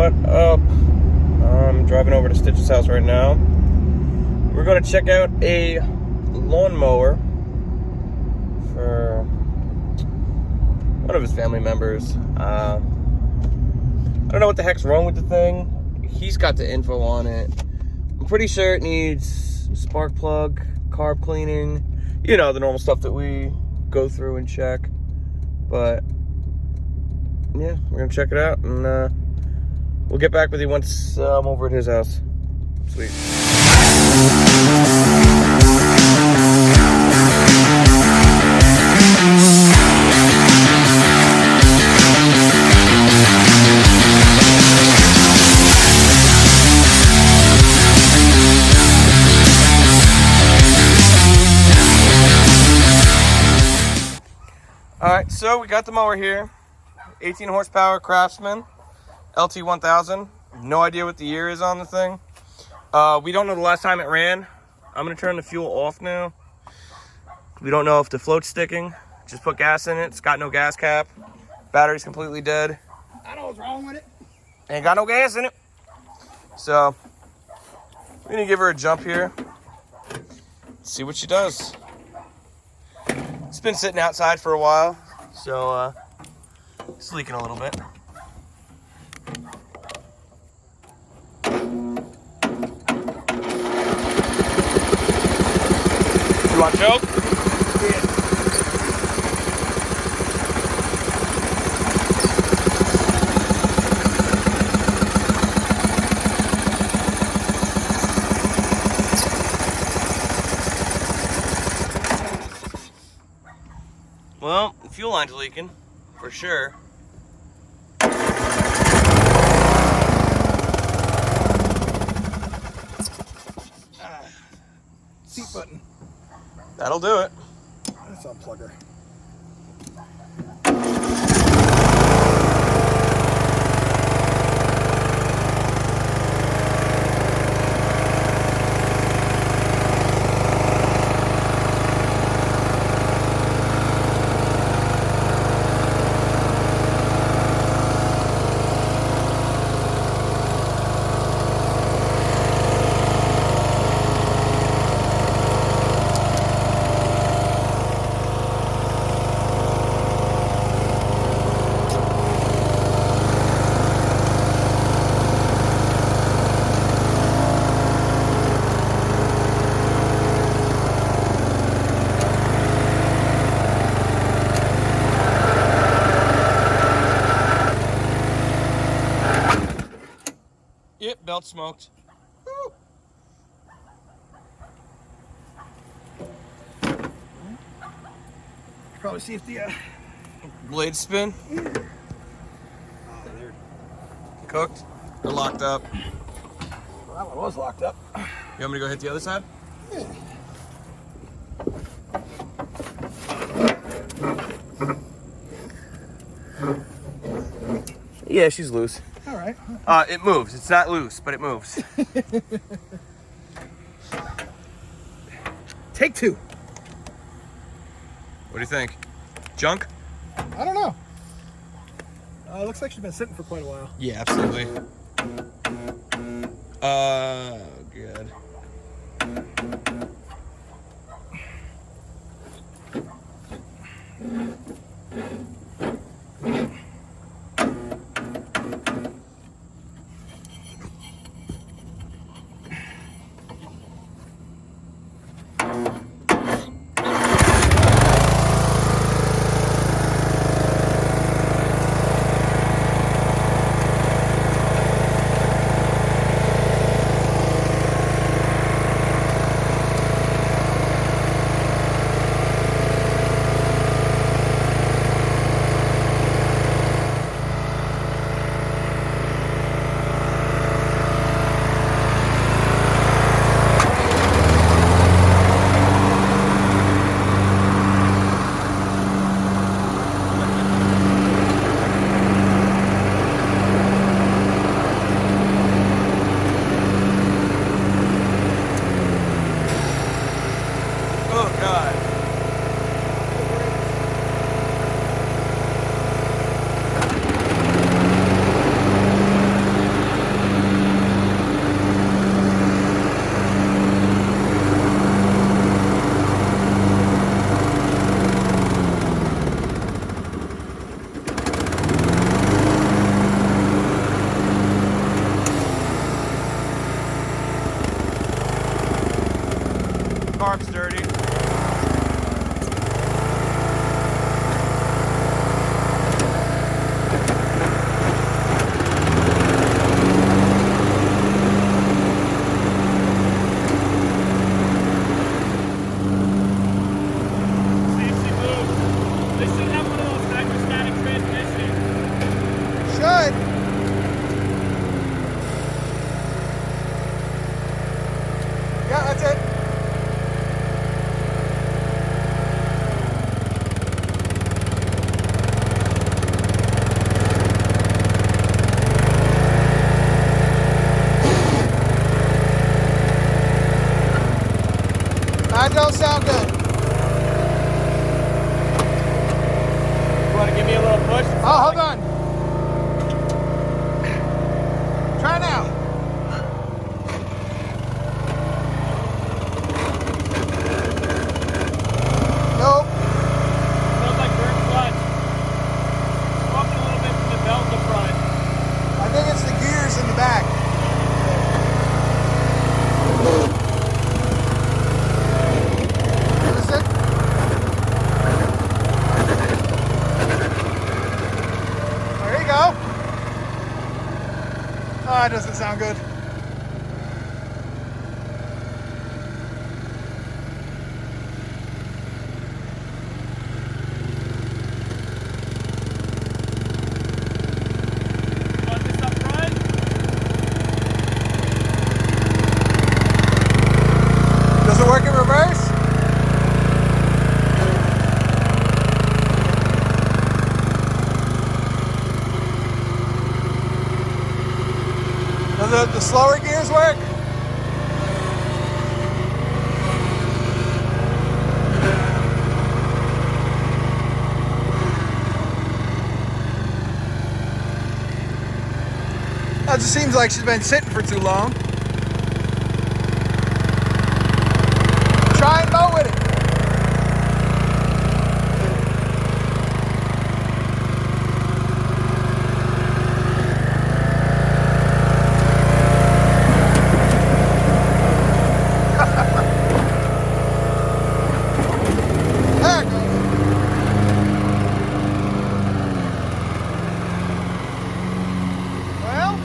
What up? I'm driving over to Stitch's house right now. We're going to check out a lawnmower for one of his family members. I don't know what the heck's wrong with the thing. He's got the info on it. I'm pretty sure it needs spark plug, carb cleaning, you know, the normal stuff that we go through and check. But yeah, we're gonna check it out, and we'll get back with you once I'm over at his house. Sweet. All right, so we got the mower here. 18 horsepower Craftsman LT1000. No idea what the year is on the thing. We don't know the last time it ran. I'm gonna turn the fuel off now. We don't know if the float's sticking. Just put gas in it. It's got no gas cap. Battery's completely dead. I know what's wrong with it. Ain't got no gas in it. So we're gonna give her a jump here. See what she does. It's been sitting outside for a while, so it's leaking a little bit. You want choke? Yeah. Well, the fuel line's leaking, for sure. Seat button. That'll do it. Let's unplug her. Yep, belt smoked. Woo. Probably see if the Blade spin. oh, there. Cooked. They're locked up. Well, that one was locked up. You want me to go hit the other side? Yeah. Yeah, she's loose. All right. It moves. It's not loose, but it moves. Take two. What do you think? Junk? I don't know. Looks like she's been sitting for quite a while. Yeah, absolutely. Good. don't sound good. You want to give me a little push? Oh, hold on. Try now. Nope. Smells like burnt clutch. Smoking a little bit from the belt in the front. I think it's the gears in the back. Is it? There you go. Oh, it doesn't sound good. Want this up front? Does it work in reverse? Do the slower gears work? That just seems like she's been sitting for too long. Try and mow with it. There it goes. Well,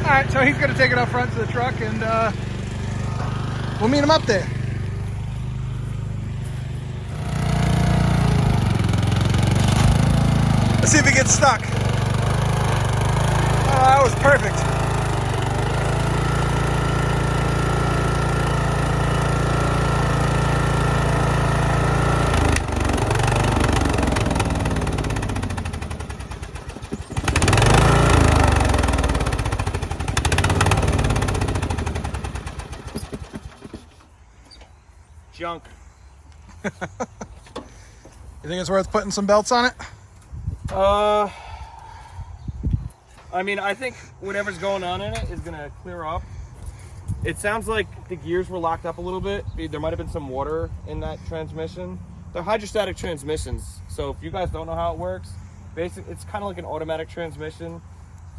all right, so he's going to take it up front to the truck, and we'll meet him up there. Let's see if he gets stuck. Oh, that was perfect. Junk. You think it's worth putting some belts on it? I mean, I think whatever's going on in it is gonna clear up. It sounds like the gears were locked up a little bit. There might have been some water in that transmission. They're hydrostatic transmissions, so if you guys don't know how it works, basically it's kind of like an automatic transmission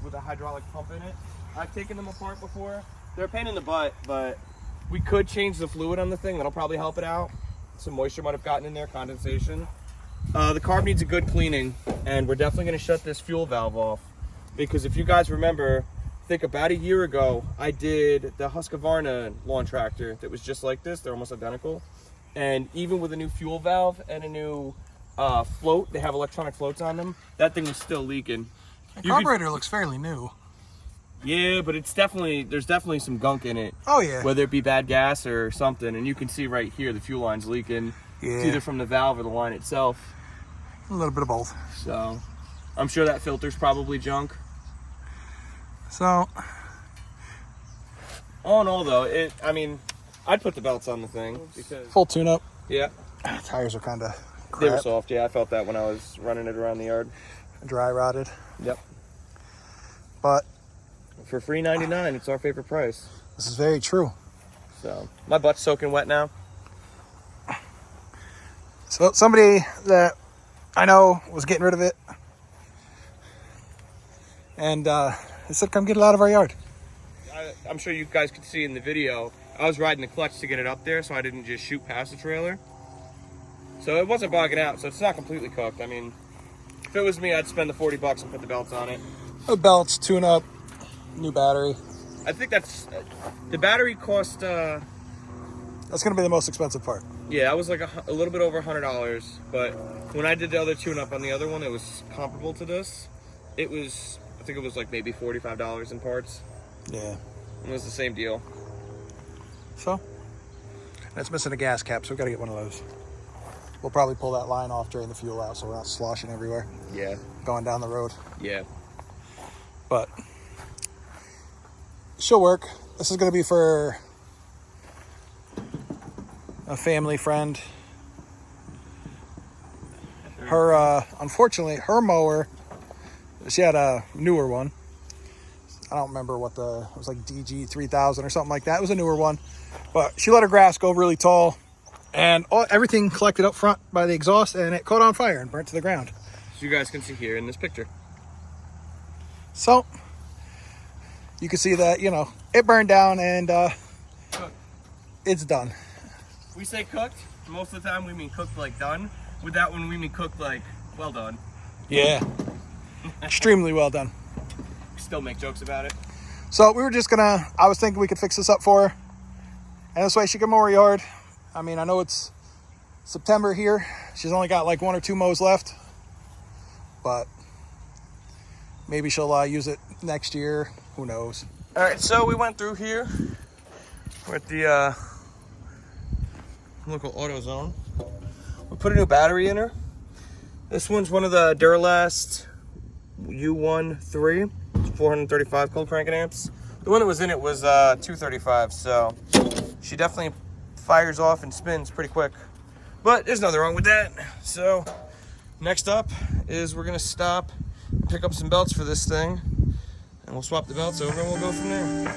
with a hydraulic pump in it. I've taken them apart before. They're a pain in the butt, but we could change the fluid on the thing. That'll probably help it out. Some moisture might have gotten in there, condensation. The carb needs a good cleaning, and we're definitely going to shut this fuel valve off, because if you guys remember, I think about a year ago, I did the Husqvarna lawn tractor that was just like this. They're almost identical. And even with a new fuel valve and a new float, they have electronic floats on them, that thing was still leaking. The carburetor looks fairly new. Yeah, but it's definitely, there's definitely some gunk in it. Oh yeah. Whether it be bad gas or something, and you can see right here the fuel line's leaking. Yeah. It's either from the valve or the line itself. A little bit of both. So, I'm sure that filter's probably junk. So, all in all though, I mean, I'd put the belts on the thing because full tune-up. yeah, Tires are kind of they were soft. Yeah, I felt that when I was running it around the yard. Dry rotted. Yep. But For $3.99, it's our favorite price. this is very true. So my butt's soaking wet now. So somebody that I know was getting rid of it, and He said, come get it out of our yard. I'm sure you guys could see in the video, I was riding the clutch to get it up there, so I didn't just shoot past the trailer. So it wasn't bogging out, so it's not completely cooked. I mean, if it was me, I'd spend the 40 bucks and put the belts on it. The belts, tune up, new battery. I think that's, the battery cost, That's going to be the most expensive part. yeah, I was like a little bit over $100, but when I did the other tune-up on the other one, it was comparable to this. It was, I think it was like maybe $45 in parts. Yeah. It was the same deal. So, it's missing a gas cap, so we've got to get one of those. We'll probably pull that line off, drain the fuel out, so we're not sloshing everywhere. Yeah. Going down the road. Yeah. But she'll work. This is going to be for a family friend. Her, unfortunately, her mower, she had a newer one. I don't remember what it was like DG3000 or something like that. It was a newer one. But she let her grass go really tall. And everything collected up front by the exhaust, and it caught on fire and burnt to the ground. So you guys can see here in this picture. So, you can see that, it burned down and it's done. We say cooked. Most of the time we mean cooked like done. With that one we mean cooked like well done. Yeah. Extremely well done. Still make jokes about it. So we were just I was thinking we could fix this up for her. And this way she can mow her yard. I mean, I know it's September here. She's only got like 1 or 2 mows left. But maybe she'll use it next year. Who knows? All right, so we went through here. We're at the local AutoZone. We put a new battery in her. This one's one of the Duralast U13. It's 435 cold cranking amps. The one that was in it was 235, so she definitely fires off and spins pretty quick. But there's nothing wrong with that. So next up is we're gonna stop and pick up some belts for this thing. And we'll swap the belts over and we'll go from there.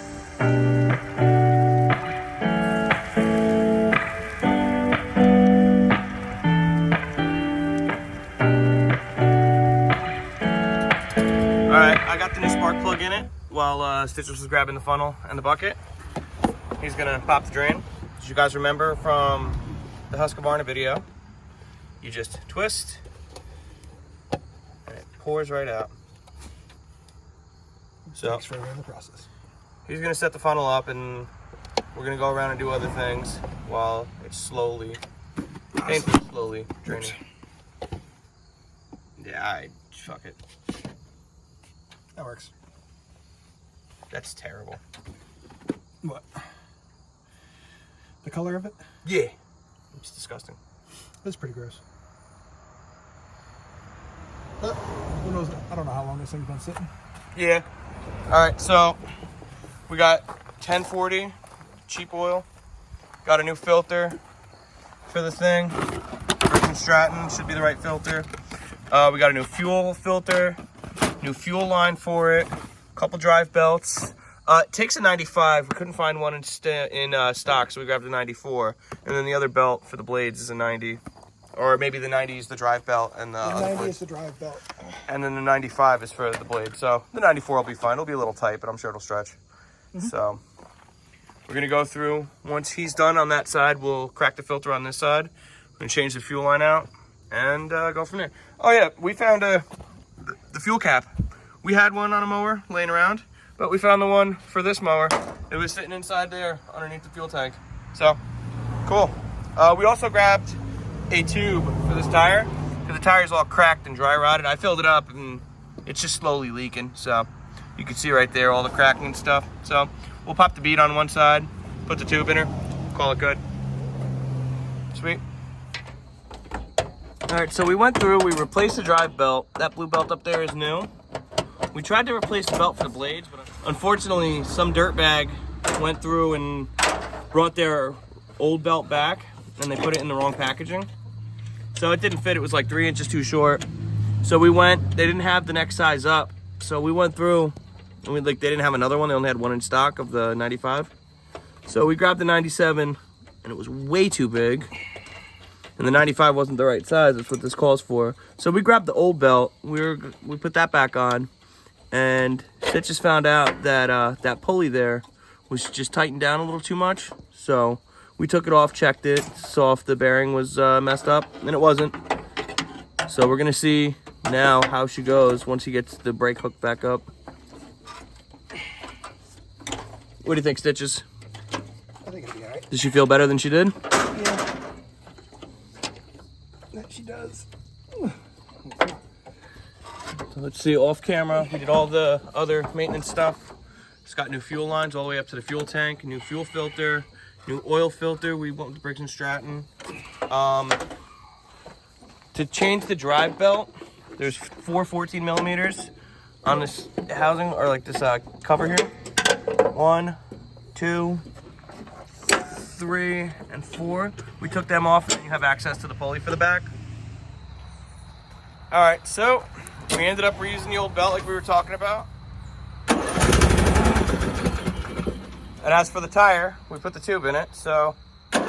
Alright, I got the new spark plug in it while Stitches was grabbing the funnel and the bucket. He's gonna pop the drain. As you guys remember from the Husqvarna video, you just twist and it pours right out. So Thanks for the process. He's gonna set the funnel up and we're gonna go around and do other things while it's painfully slowly draining. Yeah, fuck it. That works. That's terrible. What? The color of it? Yeah. It's disgusting. It's pretty gross. But who knows? I don't know how long this thing's been sitting. Yeah. Alright, so we got 1040 cheap oil. Got a new filter for the thing. From Stratton, should be the right filter. We got a new fuel filter, new fuel line for it, a couple drive belts. It takes a 95. We couldn't find one in stock, so we grabbed a 94. And then the other belt for the blades is a 90. Or maybe the 90 is the drive belt and the 90 is the drive belt. And then the 95 is for the blade. So the 94 will be fine. It'll be a little tight, but I'm sure it'll stretch. So we're gonna go through. Once he's done on that side, we'll crack the filter on this side. We're gonna change the fuel line out and go from there. Oh yeah, we found the fuel cap. We had one on a mower laying around, but we found the one for this mower. It was sitting inside there underneath the fuel tank. So cool. We also grabbed a tube for this tire because the tire's all cracked and dry rotted. I filled it up and it's just slowly leaking. So you can see right there all the cracking and stuff. So we'll pop the bead on one side, put the tube in her, call it good. Sweet. All right, so we went through, we replaced the drive belt. That blue belt up there is new. We tried to replace the belt for the blades, but unfortunately some dirtbag went through and brought their old belt back and they put it in the wrong packaging. So it didn't fit, it was like 3 inches too short. So we went, they didn't have the next size up. So we went through, and they didn't have another one, they only had one in stock of the 95. So we grabbed the 97 and it was way too big. And the 95 wasn't the right size, that's what this calls for. So we grabbed the old belt, we put that back on, and Stitch just found out that that pulley there was just tightened down a little too much. So we took it off, checked it, saw if the bearing was messed up, and it wasn't. So we're gonna see now how she goes once he gets the brake hook back up. What do you think, Stitches? I think it'll be all right. Does she feel better than she did? Yeah. That she does. So let's see, off camera, we did all the other maintenance stuff. It's got new fuel lines all the way up to the fuel tank, new fuel filter, new oil filter. We went with Briggs & Stratton. To change the drive belt, there's 4 14 millimeters on this housing, or like this cover here. 1, 2, 3, and 4. We took them off, and you have access to the pulley for the back. All right, so we ended up reusing the old belt like we were talking about. And as for the tire, we put the tube in it, so now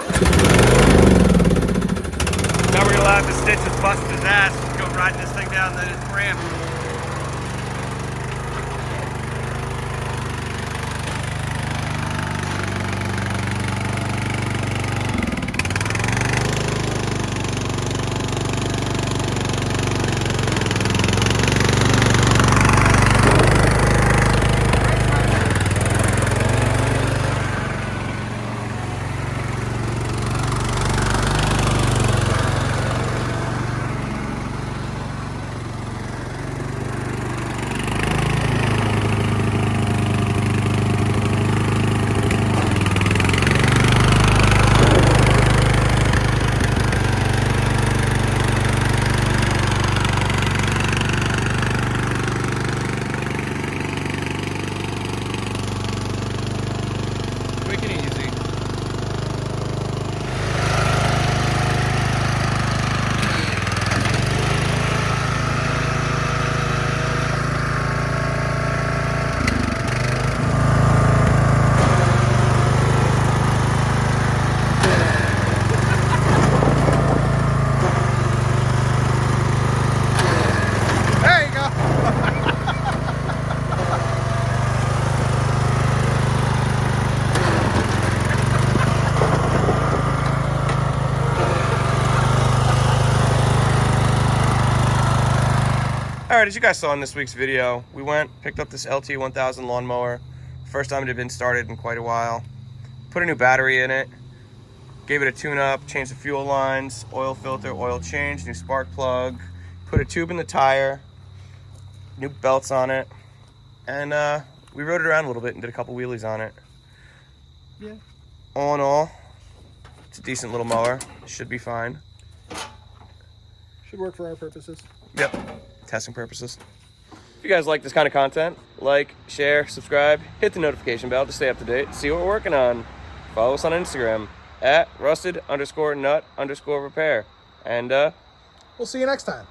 we're gonna allow the Stitch to bust his ass and go riding this thing down the ramp. Quick and easy. There you go. All right, as you guys saw in this week's video, we picked up this LT1000 lawnmower. First time it had been started in quite a while. Put a new battery in it, gave it a tune-up, changed the fuel lines, oil filter, oil change, new spark plug, put a tube in the tire, new belts on it, and we rode it around a little bit and did a couple wheelies on it. Yeah. All in all, it's a decent little mower. Should be fine. Should work for our purposes. Yep, testing purposes. If you guys like this kind of content, like, share, subscribe, hit the notification bell to stay up to date, see what we're working on. Follow us on Instagram at rusted_nut_repair. And We'll see you next time.